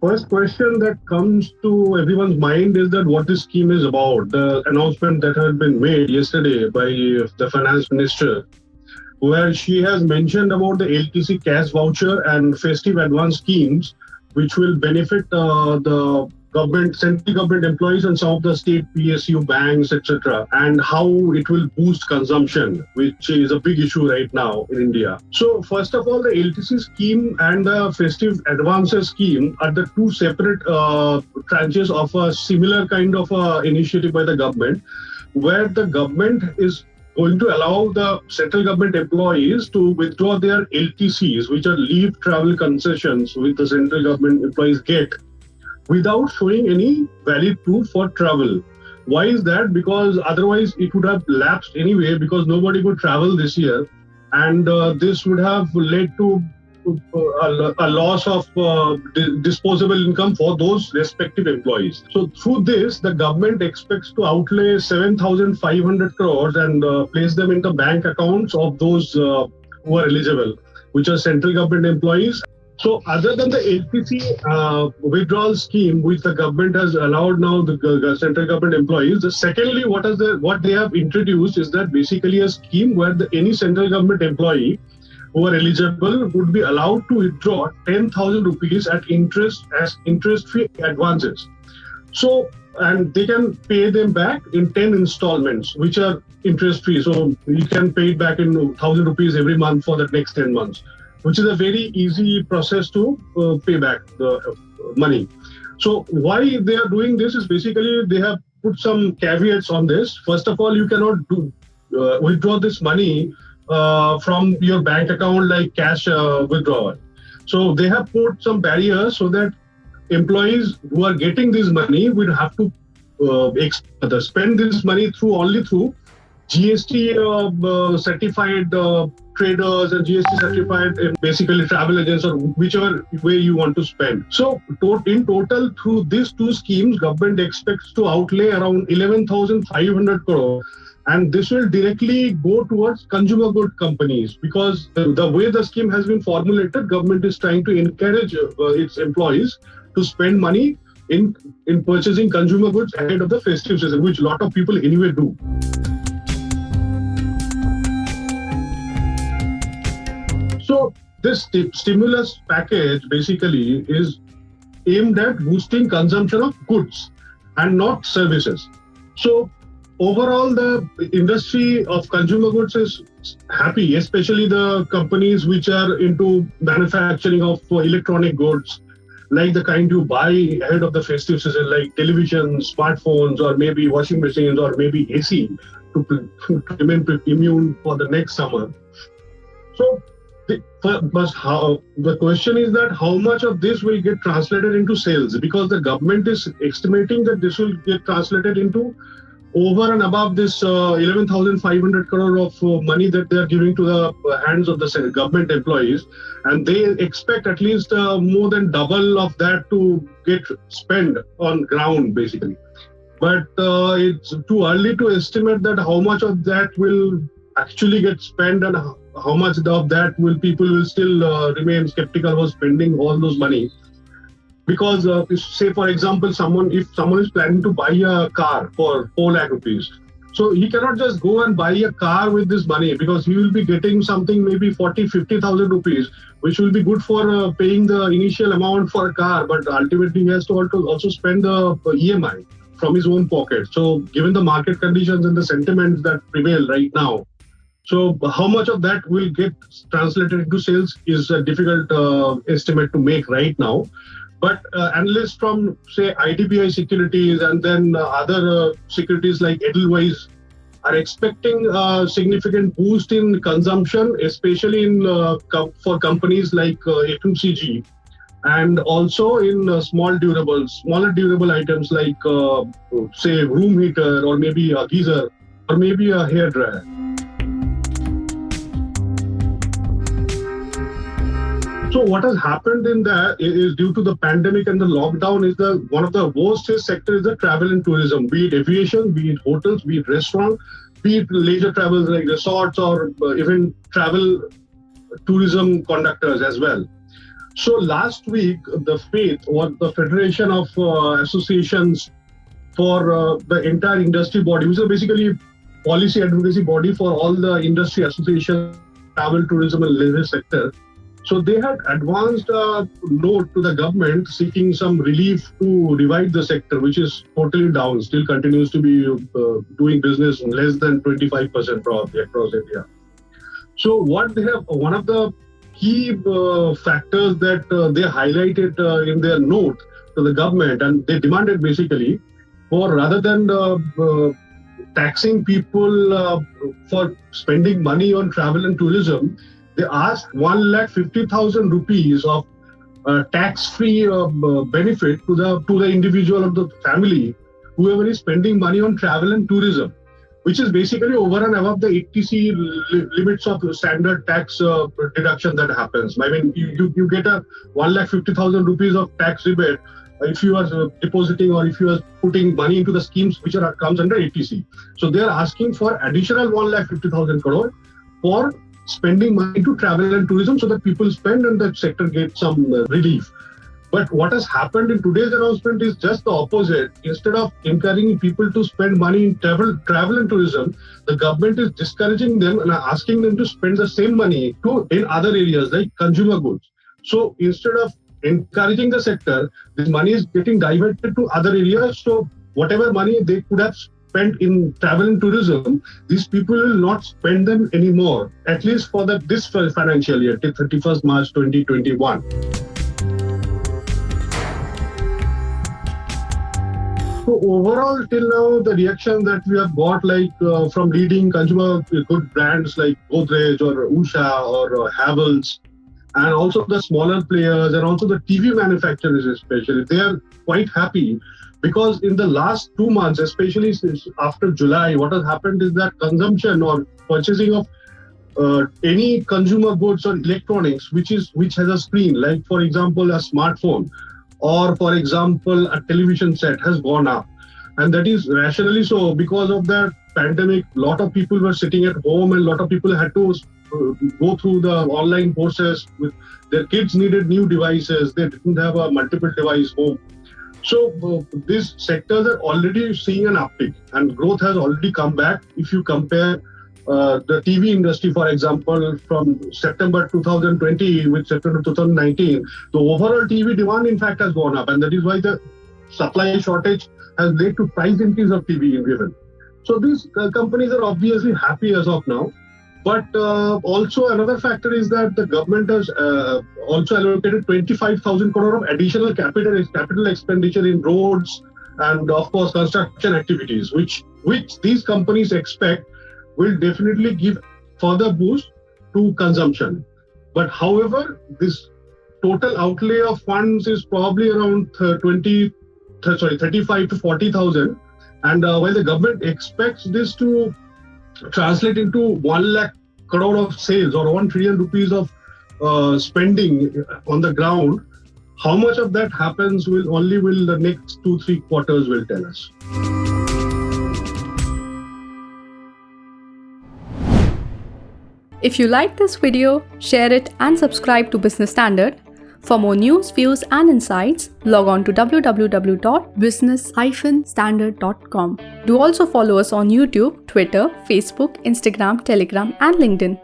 first question that comes to everyone's mind is that what this scheme is about. The announcement that had been made yesterday by the finance minister, where she has mentioned about the LTC cash voucher and festive advance schemes, which will benefit the government, central government employees and some of the state PSU banks, etc., and how it will boost consumption, which is a big issue right now in India. So, first of all, the LTC scheme and the festive advances scheme are the two separate tranches of a similar kind of initiative by the government, where the government is going to allow the central government employees to withdraw their LTCs, which are leave travel concessions which the central government employees get, without showing any valid proof for travel. Why is that? Because otherwise it would have lapsed anyway, because nobody could travel this year, and this would have led to a loss of disposable income for those respective employees. So through this, the government expects to outlay 7,500 crores and place them in the bank accounts of those who are eligible, which are central government employees. So other than the LTC withdrawal scheme, which the government has allowed now the central government employees, secondly, what they have introduced is that basically a scheme where any central government employee who are eligible would be allowed to withdraw 10,000 rupees at interest-free advances. So, and they can pay them back in 10 installments, which are interest-free. So you can pay it back in 1,000 rupees every month for the next 10 months. Which is a very easy process to pay back the money. So why they are doing this is basically they have put some caveats on this. First of all, you cannot withdraw this money from your bank account like cash withdrawal. So they have put some barriers so that employees who are getting this money will have to spend this money only through GST certified traders and GST certified basically travel agents or whichever way you want to spend. So in total, through these two schemes, government expects to outlay around 11,500 crore. And this will directly go towards consumer good companies, because the way the scheme has been formulated, government is trying to encourage its employees to spend money in purchasing consumer goods ahead of the festive season, which a lot of people anyway do. So this stimulus package basically is aimed at boosting consumption of goods and not services. So overall, the industry of consumer goods is happy, especially the companies which are into manufacturing of electronic goods, like the kind you buy ahead of the festive season, like televisions, smartphones, or maybe washing machines, or maybe AC to remain immune for the next summer. So the question is that how much of this will get translated into sales, because the government is estimating that this will get translated into over and above this 11,500 crore of money that they are giving to the hands of the government employees, and they expect at least more than double of that to get spent on ground basically. But it's too early to estimate that how much of that will actually get spent and how much of that people will still remain skeptical about spending all those money. Because say for example, if someone is planning to buy a car for 4 lakh rupees, so he cannot just go and buy a car with this money, because he will be getting something maybe 40,000-50,000 rupees, which will be good for paying the initial amount for a car, but ultimately he has to also spend the EMI from his own pocket. So given the market conditions and the sentiments that prevail right now, so how much of that will get translated into sales is a difficult estimate to make right now. But analysts from, say, IDBI Securities and then other securities like Edelweiss are expecting a significant boost in consumption, especially for companies like FMCG, and also in smaller durable items like, say, room heater, or maybe a geyser, or maybe a hairdryer. So what has happened in that is due to the pandemic and the lockdown is one of the worst sector is the travel and tourism, be it aviation, be it hotels, be it restaurant, be it leisure travel like resorts, or even travel tourism conductors as well. So last week, the FAITH, or the Federation of Associations for the entire industry body, which is basically policy advocacy body for all the industry associations, travel, tourism, and leisure sector. So they had advanced a note to the government seeking some relief to revive the sector, which is totally down, still continues to be doing business less than 25% probably across India. So what they have, one of the key factors that they highlighted in their note to the government, and they demanded basically for rather than taxing people for spending money on travel and tourism, they asked 1,50,000 rupees of tax-free benefit to the individual of the family, whoever is spending money on travel and tourism, which is basically over and above the 80C limits of standard tax deduction that happens. I mean, you get a 1,50,000 rupees of tax rebate if you are depositing or if you are putting money into the schemes which comes under 80C. So they are asking for additional 1,50,000 crore for spending money to travel and tourism so that people spend and the sector gets some relief. But what has happened in today's announcement is just the opposite. Instead of encouraging people to spend money in travel and tourism, the government is discouraging them and asking them to spend the same money in other areas like consumer goods. So instead of encouraging the sector, this money is getting diverted to other areas. So whatever money they could have spent in travel and tourism, these people will not spend them anymore, at least for this financial year, till 31st March 2021. So overall, till now, the reaction that we have got, like from leading consumer good brands like Godrej or Usha or Havells, and also the smaller players and also the TV manufacturers especially, they are quite happy because in the last 2 months, especially since after July, what has happened is that consumption or purchasing of any consumer goods or electronics which has a screen, like for example a smartphone or for example a television set, has gone up. And that is rationally so because of the pandemic. A lot of people were sitting at home and a lot of people had to go through the online courses. With their kids needed new devices, they didn't have a multiple device home. So these sectors are already seeing an uptick and growth has already come back. If you compare the TV industry, for example, from September 2020 with September 2019, the overall TV demand in fact has gone up, and that is why the supply shortage has led to price increase of TV given. So these companies are obviously happy as of now. But also another factor is that the government has also allocated 25,000 crore of additional capital expenditure in roads and of course construction activities, which these companies expect will definitely give further boost to consumption. But however, this total outlay of funds is probably around 35 to 40,000. And while the government expects this to translate into 1 lakh crore of sales or 1 trillion rupees of spending on the ground, how much of that happens will the next 2-3 quarters will tell us. If you like this video, share it and subscribe to Business Standard. For more news, views and insights, log on to www.business-standard.com. Do also follow us on YouTube, Twitter, Facebook, Instagram, Telegram and LinkedIn.